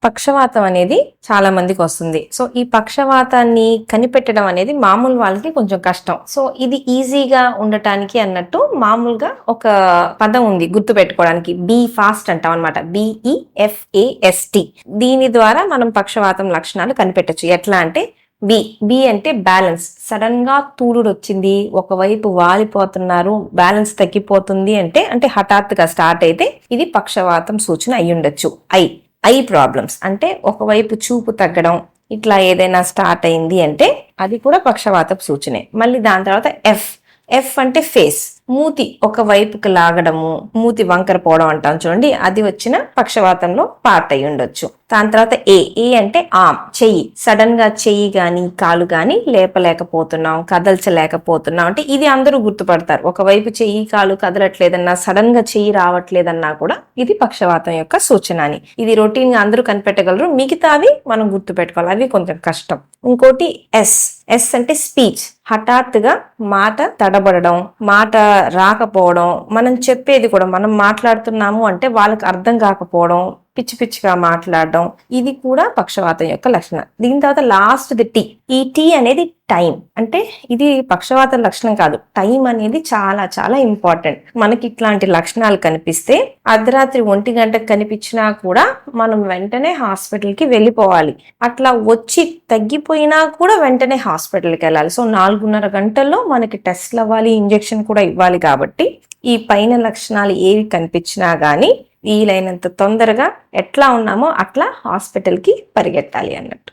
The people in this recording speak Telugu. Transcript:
పక్షవాతం అనేది చాలా మందికి వస్తుంది. సో ఈ పక్షవాతాన్ని కనిపెట్టడం అనేది మామూలు వాళ్ళకి కొంచెం కష్టం. సో ఇది ఈజీగా ఉండటానికి అన్నట్టు మామూలుగా ఒక పదం ఉంది గుర్తు పెట్టుకోవడానికి, బీ ఫాస్ట్ అంటాం అనమాట. BEFAST. దీని ద్వారా మనం పక్షవాతం లక్షణాలు కనిపెట్టచ్చు. ఎట్లా అంటే బి అంటే బ్యాలెన్స్. సడన్ గా తూలుడు వచ్చింది, ఒకవైపు వాలిపోతున్నారు, బ్యాలెన్స్ తగ్గిపోతుంది అంటే హఠాత్తుగా స్టార్ట్ అయితే ఇది పక్షవాతం సూచన అయి ఉండొచ్చు. ఐ ప్రాబ్లమ్స్ అంటే ఒకవైపు చూపు తగ్గడం, ఇట్లా ఏదైనా స్టార్ట్ అయింది అంటే అది కూడా పక్షవాతపు సూచనే. మళ్ళీ దాని తర్వాత ఎఫ్ అంటే ఫేస్, మూతి ఒక వైపుకి లాగడము, మూతి వంకర పోవడం అంటాం చూడండి, అది వచ్చిన పక్షవాతంలో పార్ట్ అయి ఉండొచ్చు. దాని తర్వాత ఏ అంటే ఆర్మ్, చెయ్యి. సడన్ గా చెయ్యి గాని కాలు గాని లేపలేకపోతున్నాం, కదల్చలేకపోతున్నాం అంటే ఇది అందరూ గుర్తుపడతారు. ఒకవైపు చెయ్యి కాలు కదలట్లేదన్నా, సడన్ గా చెయ్యి రావట్లేదన్నా కూడా ఇది పక్షవాతం యొక్క సూచన అని. ఇది రొటీన్ గా అందరూ కనిపెట్టగలరు. మిగతావి మనం గుర్తుపెట్టుకోవాలి, అవి కొంచెం కష్టం. ఇంకోటి ఎస్ అంటే స్పీచ్. హఠాత్తుగా మాట తడబడడం, మాట రాకపోవడం, మనం చెప్పేది కూడా మనం మాట్లాడుతున్నాము అంటే వాళ్ళకి అర్థం కాకపోవడం, పిచ్చి పిచ్చిగా మాట్లాడడం, ఇది కూడా పక్షవాతం యొక్క లక్షణం. దీని తర్వాత లాస్ట్ టీ. ఈ టీ అనేది టైం. అంటే ఇది పక్షవాతం లక్షణం కాదు, టైం అనేది చాలా చాలా ఇంపార్టెంట్. మనకి ఇట్లాంటి లక్షణాలు కనిపిస్తే అర్ధరాత్రి 1 గంటకు కనిపించినా కూడా మనం వెంటనే హాస్పిటల్కి వెళ్ళిపోవాలి. అట్లా వచ్చి తగ్గిపోయినా కూడా వెంటనే హాస్పిటల్కి వెళ్ళాలి. సో 4.5 గంటల్లో మనకి టెస్ట్లు అవ్వాలి, ఇంజెక్షన్ కూడా ఇవ్వాలి. కాబట్టి ఈ పైన లక్షణాలు ఏవి కనిపించినా గానీ వీలైనంత తొందరగా ఎట్లా ఉన్నామో అట్లా హాస్పిటల్కి పరిగెత్తాలి అన్నట్టు.